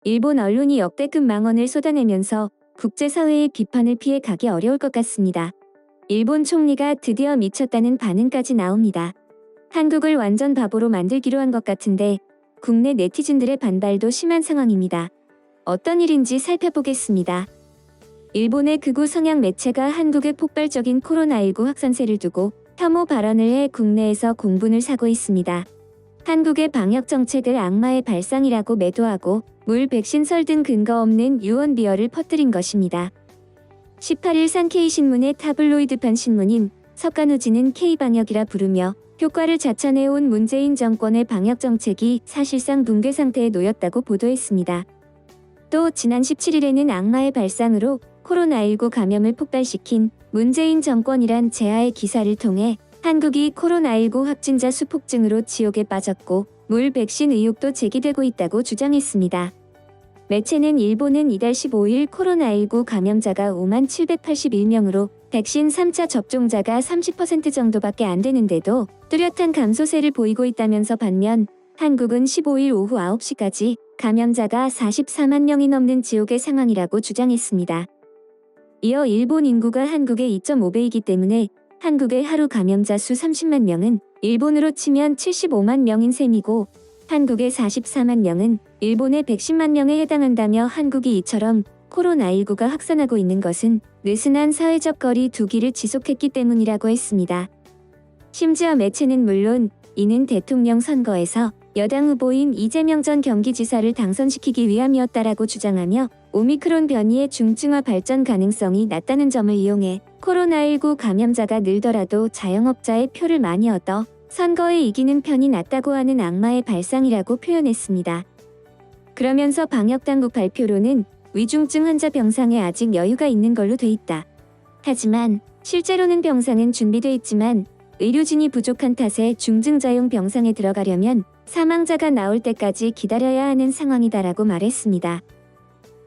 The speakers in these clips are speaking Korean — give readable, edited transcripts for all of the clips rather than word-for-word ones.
일본 언론이 역대급 망언을 쏟아내면서 국제사회의 비판을 피해 가기 어려울 것 같습니다. 일본 총리가 드디어 미쳤다는 반응까지 나옵니다. 한국을 완전 바보로 만들기로 한 것 같은데 국내 네티즌들의 반발도 심한 상황입니다. 어떤 일인지 살펴보겠습니다. 일본의 극우 성향 매체가 한국의 폭발적인 코로나19 확산세를 두고 혐오 발언을 해 국내에서 공분을 사고 있습니다. 한국의 방역 정책을 악마의 발상이라고 매도하고 물 백신 설 등 근거 없는 유언 비어를 퍼뜨린 것입니다. 18일 산케이신문의 타블로이드판 신문인 석간우지는 K방역이라 부르며 효과를 자찬해온 문재인 정권의 방역 정책이 사실상 붕괴 상태에 놓였다고 보도했습니다. 또 지난 17일에는 악마의 발상으로 코로나19 감염을 폭발시킨 문재인 정권이란 제하의 기사를 통해 한국이 코로나19 확진자 수폭증으로 지옥에 빠졌고 물 백신 의혹도 제기되고 있다고 주장했습니다. 매체는 일본은 이달 15일 코로나19 감염자가 5만 781명으로 백신 3차 접종자가 30% 정도밖에 안 되는데도 뚜렷한 감소세를 보이고 있다면서 반면 한국은 15일 오후 9시까지 감염자가 44만 명이 넘는 지옥의 상황이라고 주장했습니다. 이어 일본 인구가 한국의 2.5배이기 때문에 한국의 하루 감염자 수 30만 명은 일본으로 치면 75만 명인 셈이고 한국의 44만 명은 일본의 110만 명에 해당한다며 한국이 이처럼 코로나19가 확산하고 있는 것은 느슨한 사회적 거리 두기를 지속했기 때문이라고 했습니다. 심지어 매체는 물론 이는 대통령 선거에서 여당 후보인 이재명 전 경기지사를 당선시키기 위함이었다라고 주장하며 오미크론 변이의 중증화 발전 가능성이 낮다는 점을 이용해 코로나19 감염자가 늘더라도 자영업자의 표를 많이 얻어 선거에 이기는 편이 낫다고 하는 악마의 발상이라고 표현했습니다. 그러면서 방역당국 발표로는 위중증 환자 병상에 아직 여유가 있는 걸로 돼 있다. 하지만 실제로는 병상은 준비돼 있지만 의료진이 부족한 탓에 중증자용 병상에 들어가려면 사망자가 나올 때까지 기다려야 하는 상황이다라고 말했습니다.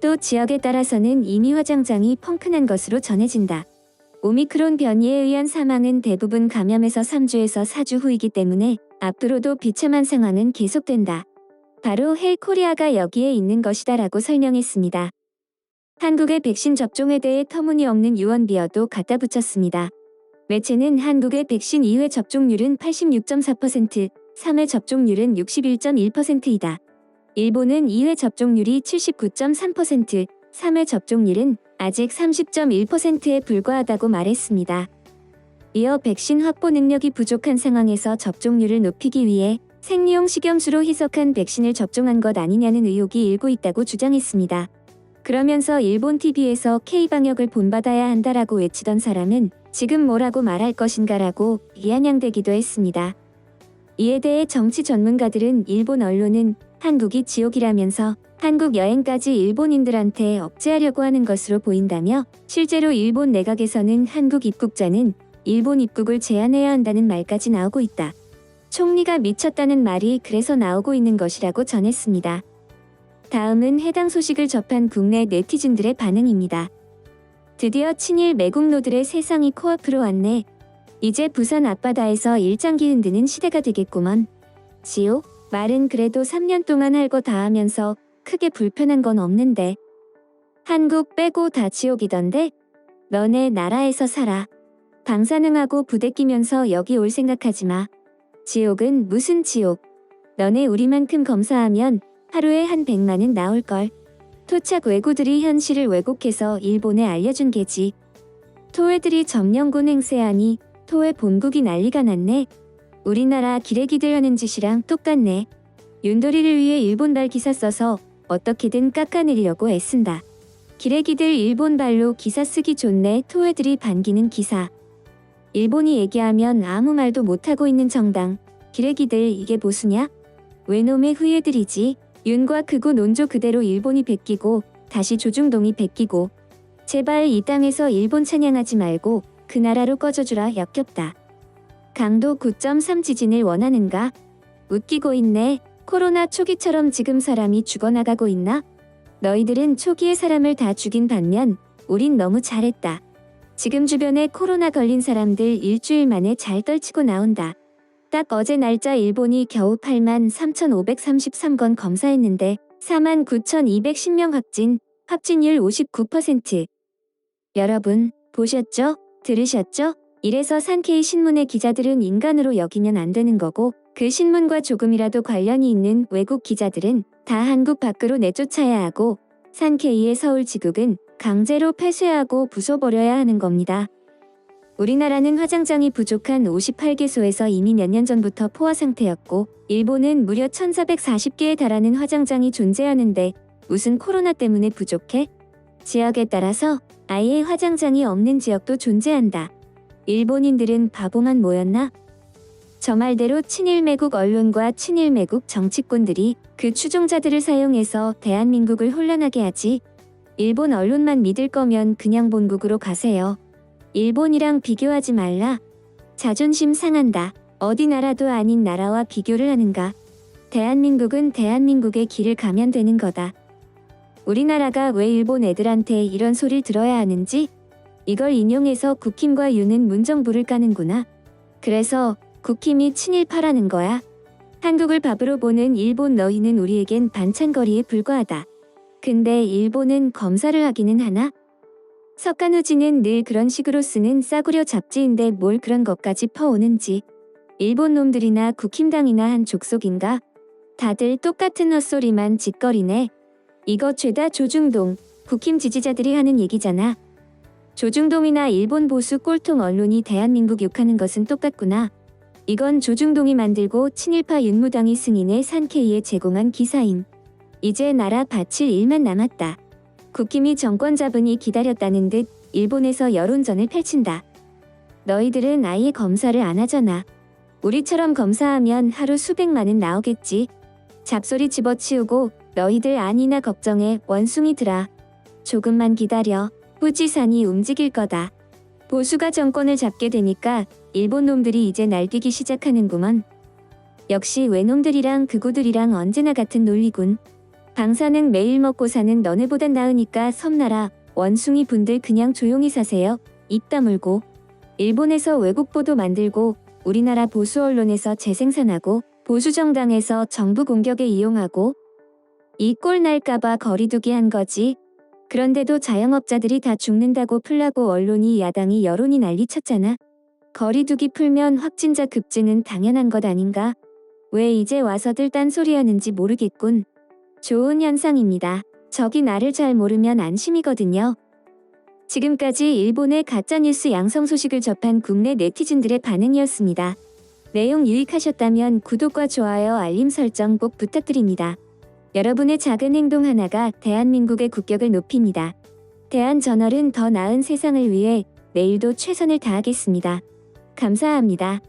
또 지역에 따라서는 이미 화장장이 펑크난 것으로 전해진다. 오미크론 변이에 의한 사망은 대부분 감염에서 3주에서 4주 후이기 때문에 앞으로도 비참한 상황은 계속된다. 바로 헬코리아가 여기에 있는 것이다라고 설명했습니다. 한국의 백신 접종에 대해 터무니없는 유언 비어도 갖다 붙였습니다. 매체는 한국의 백신 2회 접종률은 86.4%, 3회 접종률은 61.1%이다. 일본은 2회 접종률이 79.3%, 3회 접종률은 아직 30.1%에 불과하다고 말했습니다. 이어 백신 확보 능력이 부족한 상황에서 접종률을 높이기 위해 생리용 식염수로 희석한 백신을 접종한 것 아니냐는 의혹이 일고 있다고 주장했습니다. 그러면서 일본 TV에서 K방역을 본받아야 한다라고 외치던 사람은 지금 뭐라고 말할 것인가라고 비아냥대기도 했습니다. 이에 대해 정치 전문가들은 일본 언론은 한국이 지옥이라면서 한국 여행까지 일본인들한테 억제하려고 하는 것으로 보인다며 실제로 일본 내각에서는 한국 입국자는 일본 입국을 제한해야 한다는 말까지 나오고 있다. 총리가 미쳤다는 말이 그래서 나오고 있는 것이라고 전했습니다. 다음은 해당 소식을 접한 국내 네티즌들의 반응입니다. 드디어 친일 매국노들의 세상이 코앞으로 왔네. 이제 부산 앞바다에서 일장기 흔드는 시대가 되겠구먼. 지옥? 말은 그래도 3년 동안 할 거 다 하면서 크게 불편한 건 없는데. 한국 빼고 다 지옥이던데? 너네 나라에서 살아. 방사능하고 부대 끼면서 여기 올 생각하지 마. 지옥은 무슨 지옥. 너네 우리만큼 검사하면 하루에 한 100만은 나올걸. 토착 왜구들이 현실을 왜곡해서 일본에 알려준 게지. 토해들이 점령군 행세하니 토해 본국이 난리가 났네. 우리나라 기레기들 하는 짓이랑 똑같네. 윤도리를 위해 일본발 기사 써서 어떻게든 깎아내리려고 애쓴다. 기레기들 일본발로 기사 쓰기 좋네. 토해들이 반기는 기사. 일본이 얘기하면 아무 말도 못하고 있는 정당. 기레기들 이게 보수냐? 외놈의 후예들이지. 윤과 극우 논조 그대로 일본이 베끼고 다시 조중동이 베끼고. 제발 이 땅에서 일본 찬양하지 말고 그 나라로 꺼져주라. 역겹다. 강도 9.3 지진을 원하는가? 웃기고 있네. 코로나 초기처럼 지금 사람이 죽어나가고 있나? 너희들은 초기에 사람을 다 죽인 반면 우린 너무 잘했다. 지금 주변에 코로나 걸린 사람들 일주일 만에 잘 떨치고 나온다. 딱 어제 날짜 일본이 겨우 83,533건 검사했는데 49,210명 확진율 59%. 여러분, 보셨죠? 들으셨죠? 이래서 산케이 신문의 기자들은 인간으로 여기면 안 되는 거고, 그 신문과 조금이라도 관련이 있는 외국 기자들은 다 한국 밖으로 내쫓아야 하고, 산케이의 서울 지국은 강제로 폐쇄하고 부숴버려야 하는 겁니다. 우리나라는 화장장이 부족한 58개소에서 이미 몇 년 전부터 포화 상태였고, 일본은 무려 1440개에 달하는 화장장이 존재하는데 무슨 코로나 때문에 부족해? 지역에 따라서 아예 화장장이 없는 지역도 존재한다. 일본인들은 바보만 모였나? 저 말대로 친일매국 언론과 친일매국 정치꾼들이 그 추종자들을 사용해서 대한민국을 혼란하게 하지. 일본 언론만 믿을 거면 그냥 본국으로 가세요. 일본이랑 비교하지 말라. 자존심 상한다. 어디 나라도 아닌 나라와 비교를 하는가. 대한민국은 대한민국의 길을 가면 되는 거다. 우리나라가 왜 일본 애들한테 이런 소리를 들어야 하는지? 이걸 인용해서 국힘과 유는 문정부를 까는구나. 그래서 국힘이 친일파라는 거야. 한국을 밥으로 보는 일본 너희는 우리에겐 반찬거리에 불과하다. 근데 일본은 검사를 하기는 하나? 석간후지는 늘 그런 식으로 쓰는 싸구려 잡지인데 뭘 그런 것까지 퍼오는지. 일본 놈들이나 국힘당이나 한 족속인가? 다들 똑같은 헛소리만 짓거리네. 이거 죄다 조중동, 국힘 지지자들이 하는 얘기잖아. 조중동이나 일본 보수 꼴통 언론이 대한민국 욕하는 것은 똑같구나. 이건 조중동이 만들고 친일파 윤무당이 승인해 산케이에 제공한 기사임. 이제 나라 바칠 일만 남았다. 국힘이 정권 잡으니 기다렸다는 듯 일본에서 여론전을 펼친다. 너희들은 아예 검사를 안 하잖아. 우리처럼 검사하면 하루 수백만은 나오겠지. 잡소리 집어치우고 너희들 아니나 걱정해 원숭이들아. 조금만 기다려. 후지산이 움직일 거다. 보수가 정권을 잡게 되니까 일본 놈들이 이제 날뛰기 시작하는구먼. 역시 외놈들이랑 극우들이랑 언제나 같은 논리군. 방사능 매일 먹고 사는 너네보단 나으니까 섬나라 원숭이 분들 그냥 조용히 사세요. 입 다물고. 일본에서 외국 보도 만들고 우리나라 보수 언론에서 재생산하고 보수 정당에서 정부 공격에 이용하고 이 꼴 날까봐 거리두기 한 거지. 그런데도 자영업자들이 다 죽는다고 풀라고 언론이 야당이 여론이 난리쳤잖아. 거리두기 풀면 확진자 급증은 당연한 것 아닌가? 왜 이제 와서들 딴소리 하는지 모르겠군. 좋은 현상입니다. 적이 나를 잘 모르면 안심이거든요. 지금까지 일본의 가짜뉴스 양성 소식을 접한 국내 네티즌들의 반응이었습니다. 내용 유익하셨다면 구독과 좋아요 알림 설정 꼭 부탁드립니다. 여러분의 작은 행동 하나가 대한민국의 국격을 높입니다. 대한저널은 더 나은 세상을 위해 내일도 최선을 다하겠습니다. 감사합니다.